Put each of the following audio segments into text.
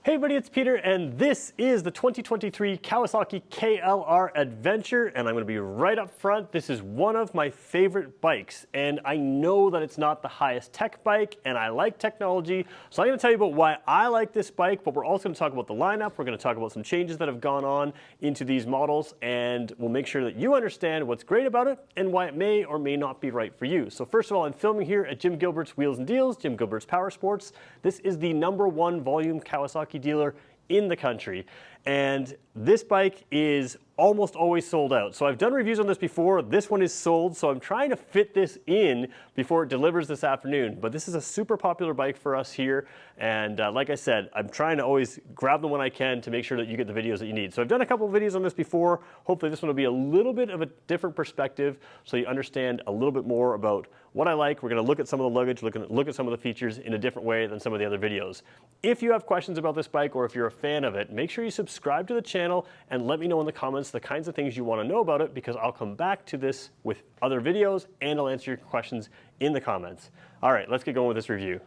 Hey everybody, it's Peter, and this is the 2023 Kawasaki KLR Adventure, and I'm going to be right up front. This is one of my favorite bikes, and I know that it's not the highest tech bike, and I like technology, so I'm going to tell you about why I like this bike, but we're also going to talk about the lineup. We're going to talk about some changes that have gone on into these models, and we'll make sure that you understand what's great about it and why it may or may not be right for you. So first of all, I'm filming here at Jim Gilbert's Wheels and Deals, Jim Gilbert's Power Sports. This is the #1 volume Kawasaki dealer in the country, and this bike is almost always sold out. So I've done reviews on this before. This one is sold, so I'm trying to fit this in before it delivers this afternoon. But this is a super popular bike for us here, and like I said, I'm trying to always grab them when I can to make sure that you get the videos that you need. So I've done a couple of videos on this before. Hopefully this one will be a little bit of a different perspective so you understand a little bit more about what I like. We're going to look at some of the luggage, look at some of the features in a different way than some of the other videos. If you have questions about this bike or if you're a fan of it, make sure you subscribe to the channel and let me know in the comments the kinds of things you want to know about it, because I'll come back to this with other videos and I'll answer your questions in the comments. All right, let's get going with this review.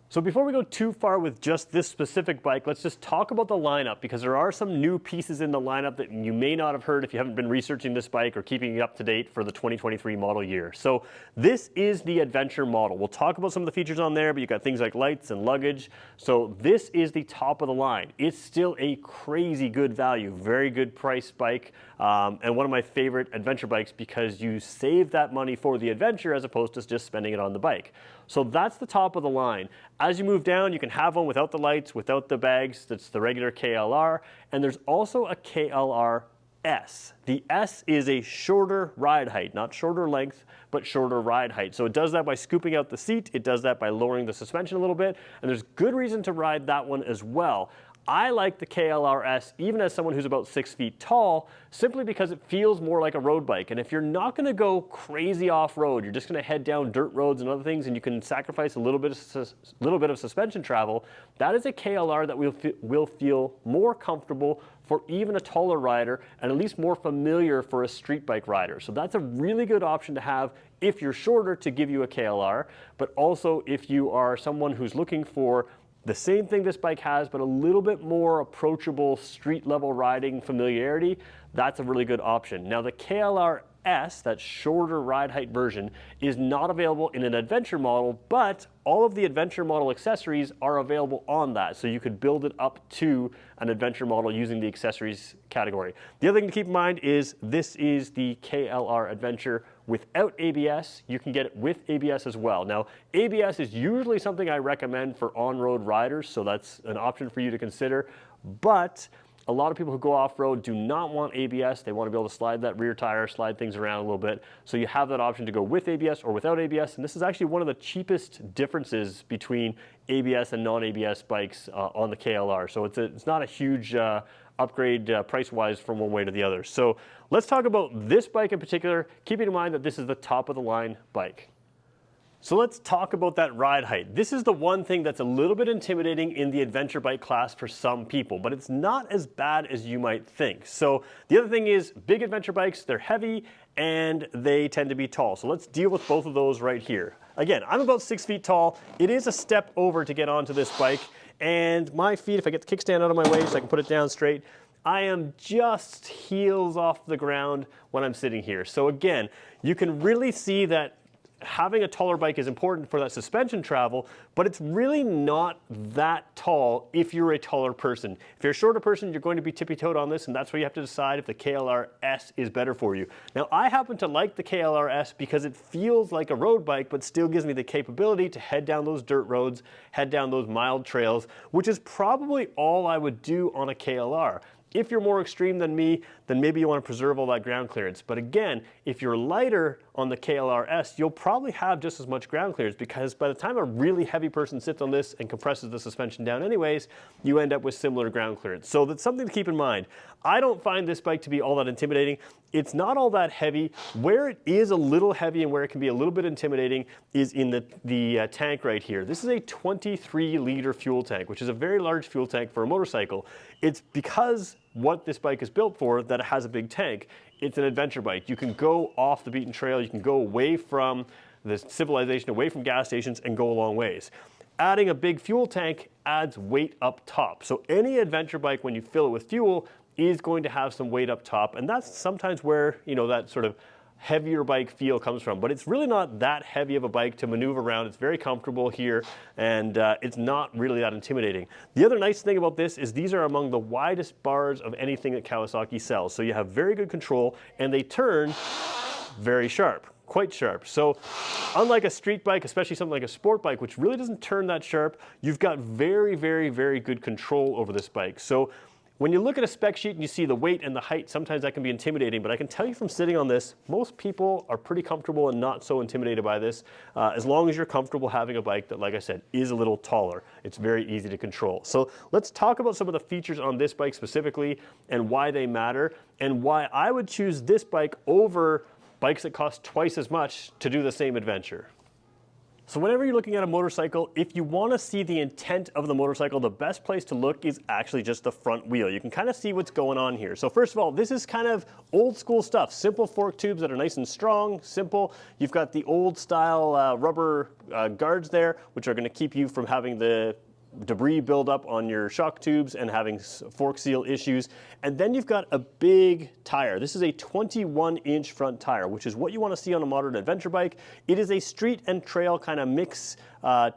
So before we go too far with just this specific bike, let's just talk about the lineup, because there are some new pieces in the lineup that you may not have heard if you haven't been researching this bike or keeping it up to date for the 2023 model year. So this is the Adventure model. We'll talk about some of the features on there, but you've got things like lights and luggage. So this is the top of the line. It's still a crazy good value, very good price bike, and one of my favorite adventure bikes because you save that money for the adventure as opposed to just spending it on the bike. So that's the top of the line. As you move down, you can have one without the lights, without the bags. That's the regular KLR. And there's also a KLR S. The S is a shorter ride height, not shorter length, but shorter ride height. So it does that by scooping out the seat. It does that by lowering the suspension a little bit. And there's good reason to ride that one as well. I like the KLR S even as someone who's about 6 feet tall, simply because it feels more like a road bike. And if you're not going to go crazy off-road, you're just going to head down dirt roads and other things, and you can sacrifice a little bit of suspension travel, that is a KLR that will feel more comfortable for even a taller rider, and at least more familiar for a street bike rider. So that's a really good option to have if you're shorter, to give you a KLR, but also if you are someone who's looking for the same thing this bike has, but a little bit more approachable street level riding familiarity, that's a really good option. Now the KLR S, that shorter ride height version, is not available in an adventure model, but all of the adventure model accessories are available on that. So you could build it up to an adventure model using the accessories category. The other thing to keep in mind is this is the KLR Adventure without ABS. You can get it with ABS as well. Now, ABS is usually something I recommend for on-road riders, so that's an option for you to consider. But a lot of people who go off-road do not want ABS. They want to be able to slide that rear tire, slide things around a little bit. So you have that option to go with ABS or without ABS. And this is actually one of the cheapest differences between ABS and non-ABS bikes on the KLR. So it's not a huge upgrade price-wise from one way to the other. So let's talk about this bike in particular, keeping in mind that this is the top-of-the-line bike. So let's talk about that ride height. This is the one thing that's a little bit intimidating in the adventure bike class for some people, but it's not as bad as you might think. So the other thing is, big adventure bikes, they're heavy and they tend to be tall. So let's deal with both of those right here. Again, I'm about 6 feet tall. It is a step over to get onto this bike, and my feet, if I get the kickstand out of my way so I can put it down straight, I am just heels off the ground when I'm sitting here. So again, you can really see that having a taller bike is important for that suspension travel, but it's really not that tall if you're a taller person. If you're a shorter person, you're going to be tippy-toed on this, and that's where you have to decide if the KLR S is better for you. Now, I happen to like the KLR S because it feels like a road bike, but still gives me the capability to head down those dirt roads, head down those mild trails, which is probably all I would do on a KLR. If you're more extreme than me, then maybe you want to preserve all that ground clearance. But again, if you're lighter on the KLR S, you'll probably have just as much ground clearance, because by the time a really heavy person sits on this and compresses the suspension down anyways, you end up with similar ground clearance. So that's something to keep in mind. I don't find this bike to be all that intimidating. It's not all that heavy. Where it is a little heavy and where it can be a little bit intimidating is in the tank right here. This is a 23-liter fuel tank, which is a very large fuel tank for a motorcycle. It's because what this bike is built for that it has a big tank. It's an adventure bike. You can go off the beaten trail. You can go away from the civilization, away from gas stations, and go a long ways. adding a big fuel tank adds weight up top. So any adventure bike, when you fill it with fuel, is going to have some weight up top, and that's sometimes where, you know, that sort of heavier bike feel comes from. But it's really not that heavy of a bike to maneuver around. It's very comfortable here, and it's not really that intimidating. The other nice thing about this is these are among the widest bars of anything that Kawasaki sells. So you have very good control, and they turn very sharp. Quite sharp. So unlike a street bike, especially something like a sport bike, which really doesn't turn that sharp, you've got very, very, very good control over this bike. So when you look at a spec sheet and you see the weight and the height, sometimes that can be intimidating, but I can tell you from sitting on this, most people are pretty comfortable and not so intimidated by this, as long as you're comfortable having a bike that, like I said, is a little taller. It's very easy to control. So let's talk about some of the features on this bike specifically and why they matter and why I would choose this bike over bikes that cost twice as much to do the same adventure. So whenever you're looking at a motorcycle, if you want to see the intent of the motorcycle, the best place to look is actually just the front wheel. You can kind of see what's going on here. So first of all, this is kind of old school stuff. Simple fork tubes that are nice and strong, simple. You've got the old style rubber guards there, which are going to keep you from having the debris build up on your shock tubes and having fork seal issues. And then you've got a big tire. This is a 21-inch front tire, which is what you want to see on a modern adventure bike. It is a street and trail kind of mix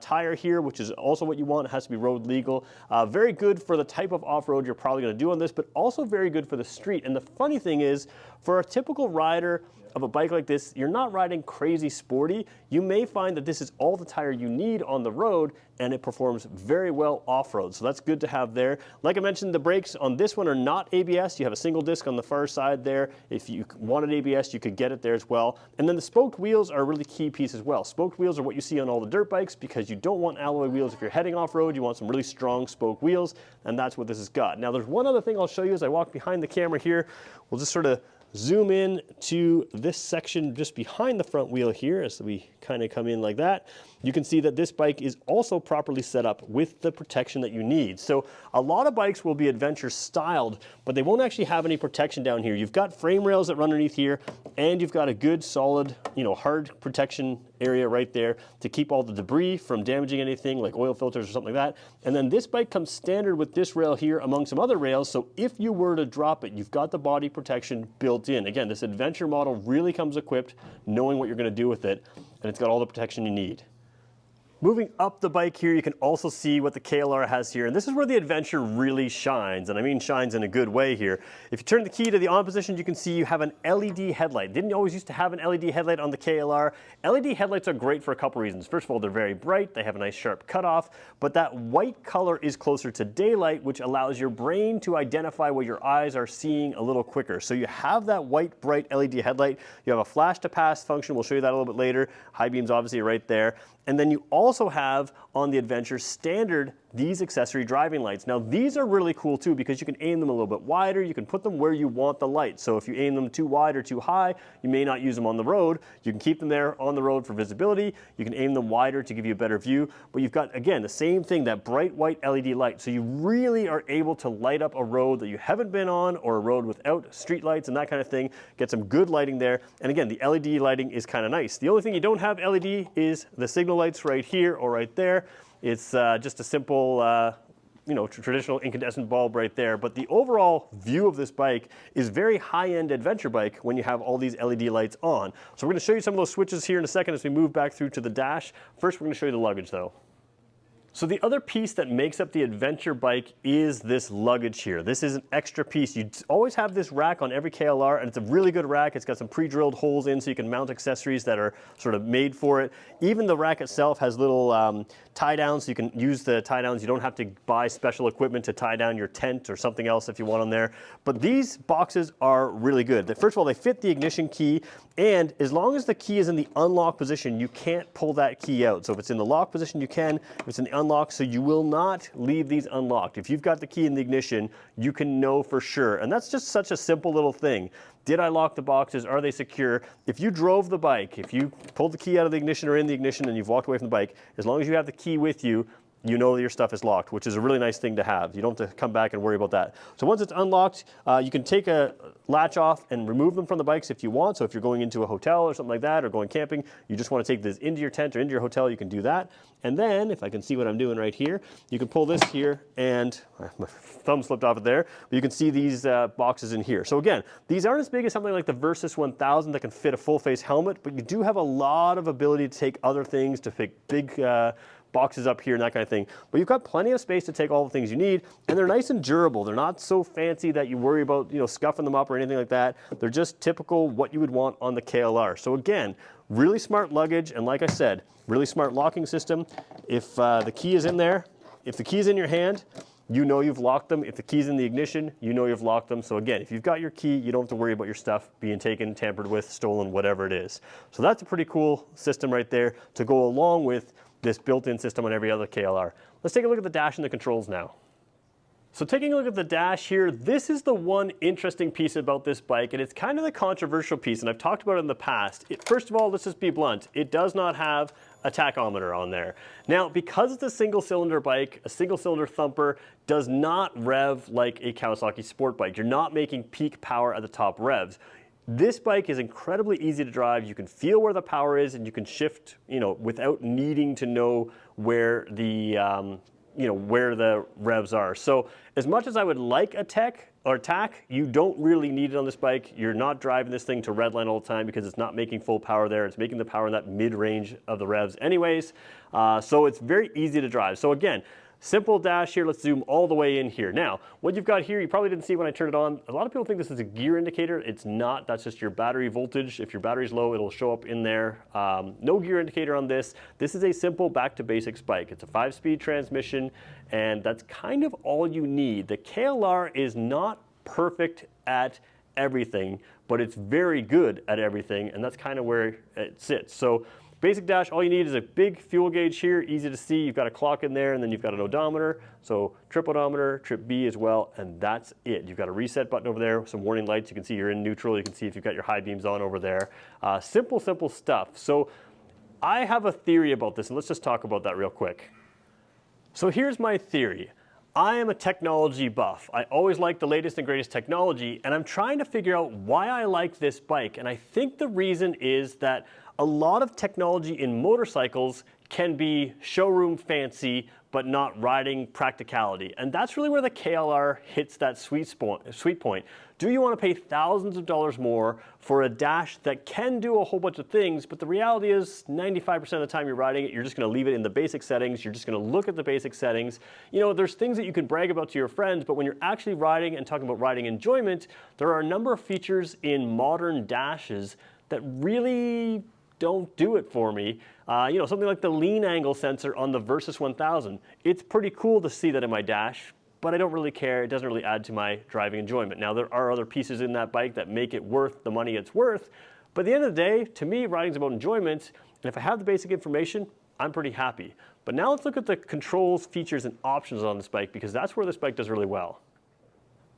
tire here, which is also what you want. It has to be road legal. Very good for the type of off-road you're probably going to do on this, but also very good for the street. And the funny thing is, for a typical rider of a bike like this, you're not riding crazy sporty. You may find that this is all the tire you need on the road, and it performs very well off-road. So that's good to have there. Like I mentioned, the brakes on this one are not ABS. You have a single disc on the far side there. If you wanted ABS, you could get it there as well. And then the spoked wheels are a really key piece as well. Spoked wheels are what you see on all the dirt bikes because you don't want alloy wheels if you're heading off-road. You want some really strong spoke wheels, and that's what this has got. Now there's one other thing I'll show you as I walk behind the camera here. We'll just sort of zoom in to this section just behind the front wheel here as we kind of come in like that. You can see that this bike is also properly set up with the protection that you need. So a lot of bikes will be adventure styled, but they won't actually have any protection down here. You've got frame rails that run underneath here, and you've got a good solid, you know, hard protection area right there to keep all the debris from damaging anything like oil filters or something like that. And then this bike comes standard with this rail here among some other rails, so if you were to drop it, you've got the body protection built in. Again, this adventure model really comes equipped knowing what you're going to do with it, and it's got all the protection you need. Moving up the bike here, you can also see what the KLR has here, and this is where the Adventure really shines, and I mean shines in a good way here. If you turn the key to the on position, you can see you have an LED headlight. Didn't you always used to have an LED headlight on the KLR? LED headlights are great for a couple reasons. First of all, they're very bright, they have a nice sharp cutoff, but that white color is closer to daylight, which allows your brain to identify what your eyes are seeing a little quicker. So you have that white, bright LED headlight. You have a flash to pass function, we'll show you that a little bit later. High beams obviously right there. And then you also have on the Adventure standard these accessory driving lights. Now these are really cool too because you can aim them a little bit wider, you can put them where you want the light. So if you aim them too wide or too high, you may not use them on the road. You can keep them there on the road for visibility. You can aim them wider to give you a better view, but you've got, again, the same thing, that bright white LED light. So you really are able to light up a road that you haven't been on or a road without street lights and that kind of thing. Get some good lighting there. And again, the LED lighting is kind of nice. The only thing you don't have LED is the signal lights right here or right there. It's just a simple, you know, traditional incandescent bulb right there. But the overall view of this bike is very high-end adventure bike when you have all these LED lights on. So we're going to show you some of those switches here in a second as we move back through to the dash. First, we're going to show you the luggage though. So the other piece that makes up the adventure bike is this luggage here. This is an extra piece. You always have this rack on every KLR, and it's a really good rack. It's got some pre-drilled holes in so you can mount accessories that are sort of made for it. Even the rack itself has little tie downs, so you can use the tie downs. You don't have to buy special equipment to tie down your tent or something else if you want them there. But these boxes are really good. First of all, they fit the ignition key, and as long as the key is in the unlock position, you can't pull that key out. So if it's in the lock position, you can. If it's in the unlock, so you will not leave these unlocked. If you've got the key in the ignition, you can know for sure. And that's just such a simple little thing. Did I lock the boxes? Are they secure? If you drove the bike, if you pulled the key out of the ignition or in the ignition and you've walked away from the bike, as long as you have the key with you, you know that your stuff is locked, which is a really nice thing to have. You don't have to come back and worry about that. So once it's unlocked, you can take a latch off and remove them from the bikes if you want. So if you're going into a hotel or something like that, or going camping, you just want to take this into your tent or into your hotel, you can do that. And then, if I can see what I'm doing right here, you can pull this here, and my thumb slipped off it there, but you can see these boxes in here. So again, these aren't as big as something like the Versys 1000 that can fit a full face helmet, but you do have a lot of ability to take other things, to fit big boxes up here and that kind of thing. But you've got plenty of space to take all the things you need, and they're nice and durable. They're not so fancy that you worry about, scuffing them up or anything like that. They're just typical what you would want on the KLR. So again, really smart luggage, and like I said, really smart locking system. If the key is in there, if the key is in your hand, you know you've locked them. If the key's in the ignition, you know you've locked them. So again, if you've got your key, you don't have to worry about your stuff being taken, tampered with, stolen, whatever it is. So that's a pretty cool system right there to go along with this built-in system on every other KLR. Let's take a look at the dash and the controls now. So taking a look at the dash here, this is the one interesting piece about this bike, and it's kind of the controversial piece, and I've talked about it in the past. First of all, let's just be blunt. It does not have a tachometer on there. Now, because it's a single-cylinder bike, a single-cylinder thumper does not rev like a Kawasaki sport bike. You're not making peak power at the top revs. This bike is incredibly easy to drive. You can feel where the power is, and you can shift, without needing to know where the where the revs are. So as much as I would like a tech or tack, you don't really need it on this bike. You're not driving this thing to redline all the time because it's not making full power there. It's making the power in that mid-range of the revs anyways. So it's very easy to drive. So again, simple dash here. Let's zoom all the way in here. Now, what you've got here, you probably didn't see when I turned it on. A lot of people think this is a gear indicator. It's not. That's just your battery voltage. If your battery's low, it'll show up in there. No gear indicator on this. This is a simple back to basics bike. It's a 5-speed transmission, and that's kind of all you need. The KLR is not perfect at everything, but it's very good at everything, and that's kind of where it sits. So basic dash, all you need is a big fuel gauge here, easy to see. You've got a clock in there, and then you've got an odometer, so trip odometer, trip B as well, and that's it. You've got a reset button over there, some warning lights. You can see you're in neutral. You can see if you've got your high beams on over there. Simple stuff. So I have a theory about this, and let's just talk about that real quick. So here's my theory. I am a technology buff. I always like the latest and greatest technology, and I'm trying to figure out why I like this bike. And I think the reason is that a lot of technology in motorcycles can be showroom fancy, but not riding practicality. And that's really where the KLR hits that sweet point. Do you want to pay thousands of dollars more for a dash that can do a whole bunch of things, but the reality is 95% of the time you're riding it, you're just going to leave it in the basic settings. You're just going to look at the basic settings. There's things that you can brag about to your friends, but when you're actually riding and talking about riding enjoyment, there are a number of features in modern dashes that really don't do it for me. Something like the lean angle sensor on the Versys 1000. It's pretty cool to see that in my dash, but I don't really care. It doesn't really add to my driving enjoyment. Now, there are other pieces in that bike that make it worth the money it's worth, but at the end of the day, to me, riding's about enjoyment, and if I have the basic information, I'm pretty happy. But now let's look at the controls, features, and options on this bike, because that's where this bike does really well.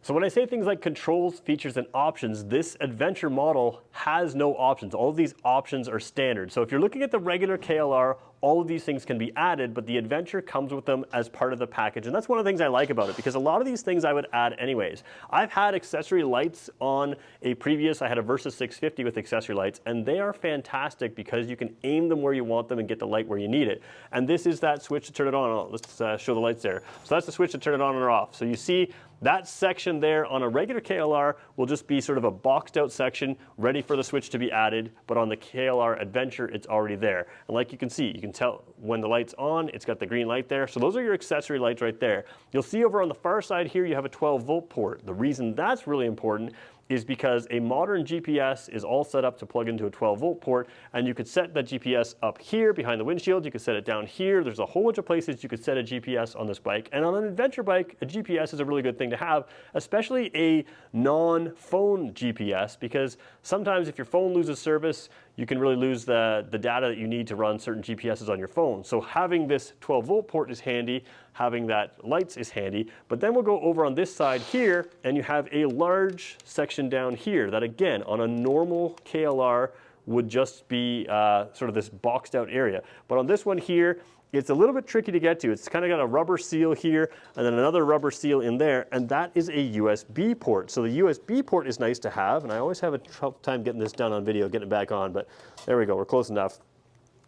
So when I say things like controls, features, and options, this Adventure model has no options. All of these options are standard. So if you're looking at the regular KLR, all of these things can be added, but the Adventure comes with them as part of the package. And that's one of the things I like about it, because a lot of these things I would add anyways. I've had accessory lights on a previous, I had a Versys 650 with accessory lights, and they are fantastic because you can aim them where you want them and get the light where you need it. And this is that switch to turn it on. Let's show the lights there. So that's the switch to turn it on or off. So you see that section there on a regular KLR will just be sort of a boxed out section ready for the switch to be added, but on the KLR Adventure, it's already there. And like you can see, you can tell when the light's on, it's got the green light there. So those are your accessory lights right there. You'll see over on the far side here, you have a 12-volt port. The reason that's really important is because a modern GPS is all set up to plug into a 12-volt port, and you could set the GPS up here behind the windshield. You could set it down here. There's a whole bunch of places you could set a GPS on this bike. And on an adventure bike, a GPS is a really good thing to have, especially a non-phone GPS, because sometimes if your phone loses service, you can really lose the data that you need to run certain GPSs on your phone. So having this 12-volt port is handy, having that lights is handy, but then we'll go over on this side here, and you have a large section down here that, again, on a normal KLR would just be sort of this boxed out area. But on this one here, it's a little bit tricky to get to. It's kind of got a rubber seal here and then another rubber seal in there, and that is a USB port. So the USB port is nice to have, and I always have a tough time getting this done on video, getting it back on, but there we go, we're close enough.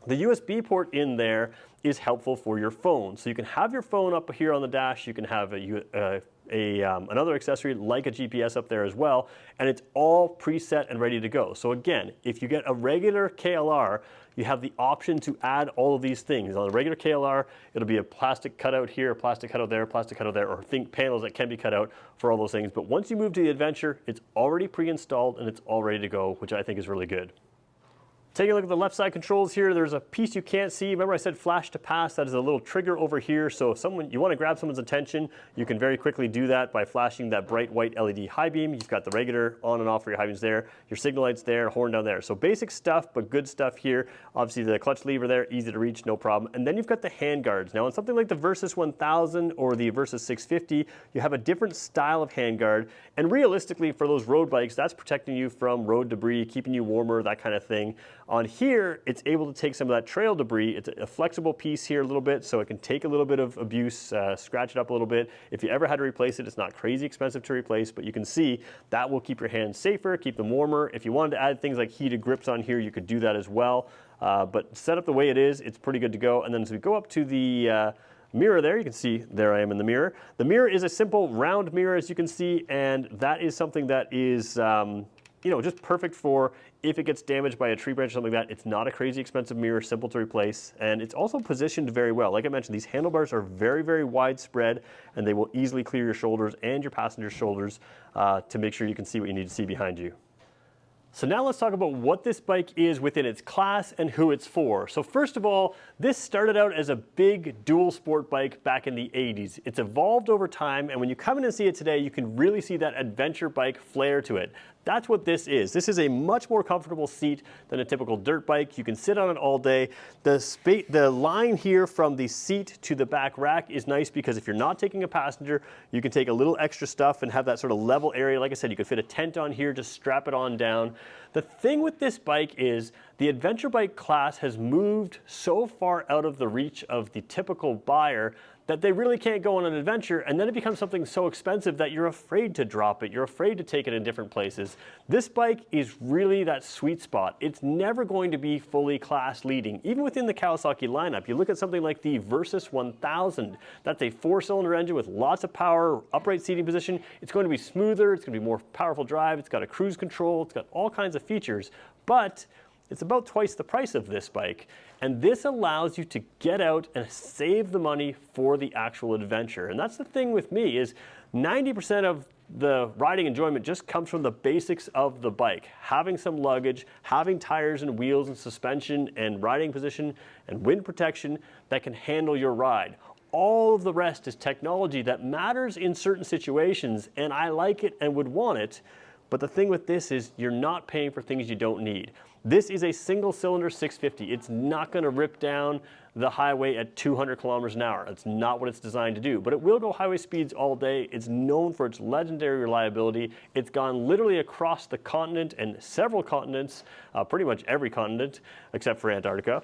The USB port in there is helpful for your phone. So you can have your phone up here on the dash, you can have another accessory like a GPS up there as well, and it's all preset and ready to go. So again, if you get a regular KLR, you have the option to add all of these things. On a regular KLR, it'll be a plastic cutout here, a plastic cutout there, a plastic cutout there, or think panels that can be cut out for all those things. But once you move to the Adventure, it's already pre-installed and it's all ready to go, which I think is really good. Taking a look at the left side controls here, there's a piece you can't see. Remember I said flash to pass? That is a little trigger over here. So if you want to grab someone's attention, you can very quickly do that by flashing that bright white LED high beam. You've got the regular on and off for your high beams there, your signal lights there, horn down there. So basic stuff, but good stuff here. Obviously the clutch lever there, easy to reach, no problem. And then you've got the hand guards. Now on something like the Versys 1000 or the Versys 650, you have a different style of hand guard. And realistically for those road bikes, that's protecting you from road debris, keeping you warmer, that kind of thing. On here, it's able to take some of that trail debris. It's a flexible piece here a little bit, so it can take a little bit of abuse, scratch it up a little bit. If you ever had to replace it, it's not crazy expensive to replace, but you can see that will keep your hands safer, keep them warmer. If you wanted to add things like heated grips on here, you could do that as well. But set up the way it is, it's pretty good to go. And then as we go up to the mirror there, you can see there I am in the mirror. The mirror is a simple round mirror, as you can see, and that is something that is just perfect for if it gets damaged by a tree branch or something like that. It's not a crazy expensive mirror, simple to replace, and it's also positioned very well. Like I mentioned, these handlebars are very, very widespread, and they will easily clear your shoulders and your passenger's shoulders to make sure you can see what you need to see behind you. So now let's talk about what this bike is within its class and who it's for. So first of all, this started out as a big dual sport bike back in the 80s. It's evolved over time, and when you come in and see it today, you can really see that adventure bike flair to it. That's what this is. This is a much more comfortable seat than a typical dirt bike. You can sit on it all day. The line here from the seat to the back rack is nice because if you're not taking a passenger, you can take a little extra stuff and have that sort of level area. Like I said, you could fit a tent on here, just strap it on down. The thing with this bike is the adventure bike class has moved so far out of the reach of the typical buyer that they really can't go on an adventure, and then it becomes something so expensive that you're afraid to drop it, you're afraid to take it in different places. This bike is really that sweet spot. It's never going to be fully class leading, even within the Kawasaki lineup. You look at something like the Versys 1000, that's a 4-cylinder engine with lots of power, upright seating position. It's going to be smoother, it's going to be more powerful drive, it's got a cruise control, it's got all kinds of features, but it's about twice the price of this bike. And this allows you to get out and save the money for the actual adventure. And that's the thing with me is 90% of the riding enjoyment just comes from the basics of the bike. Having some luggage, having tires and wheels and suspension and riding position and wind protection that can handle your ride. All of the rest is technology that matters in certain situations, and I like it and would want it. But the thing with this is you're not paying for things you don't need. This is a single-cylinder 650. It's not going to rip down the highway at 200 kilometers an hour. That's not what it's designed to do, but it will go highway speeds all day. It's known for its legendary reliability. It's gone literally across the continent and several continents, pretty much every continent except for Antarctica,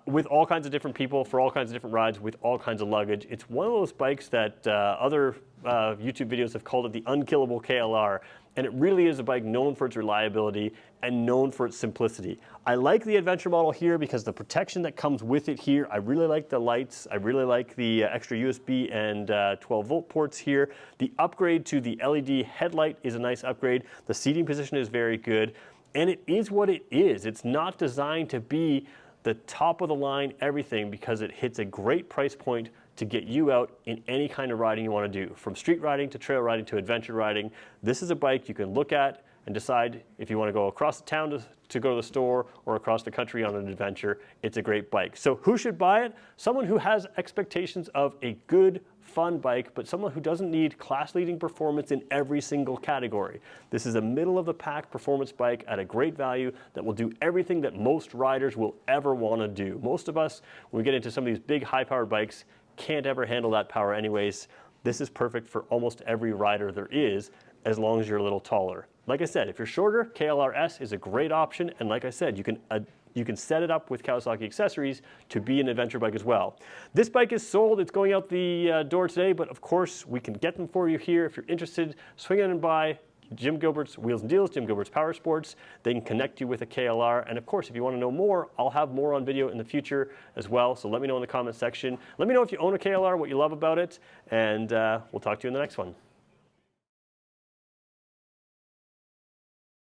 with all kinds of different people for all kinds of different rides with all kinds of luggage. It's one of those bikes that other YouTube videos have called it the unkillable KLR. And it really is a bike known for its reliability and known for its simplicity. I like the adventure model here because the protection that comes with it here, I really like the lights, I really like the extra USB and 12-volt ports here. The upgrade to the LED headlight is a nice upgrade. The seating position is very good, and it is what it is. It's not designed to be the top of the line everything because it hits a great price point to get you out in any kind of riding you want to do. From street riding to trail riding to adventure riding, this is a bike you can look at and decide if you want to go across the town to go to the store or across the country on an adventure. It's a great bike. So who should buy it? Someone who has expectations of a good, fun bike, but someone who doesn't need class-leading performance in every single category. This is a middle-of-the-pack performance bike at a great value that will do everything that most riders will ever want to do. Most of us, when we get into some of these big, high-powered bikes, can't ever handle that power anyways. This is perfect for almost every rider there is, as long as you're a little taller. Like I said, if you're shorter, KLR S is a great option, and like I said, you can you can set it up with Kawasaki accessories to be an adventure bike as well. This bike is sold. It's going out the door today, but of course we can get them for you here. If you're interested, swing in and buy Jim Gilbert's Wheels and Deals, Jim Gilbert's Power Sports. They can connect you with a KLR. And of course, if you want to know more, I'll have more on video in the future as well. So let me know in the comment section. Let me know if you own a KLR, what you love about it, and we'll talk to you in the next one.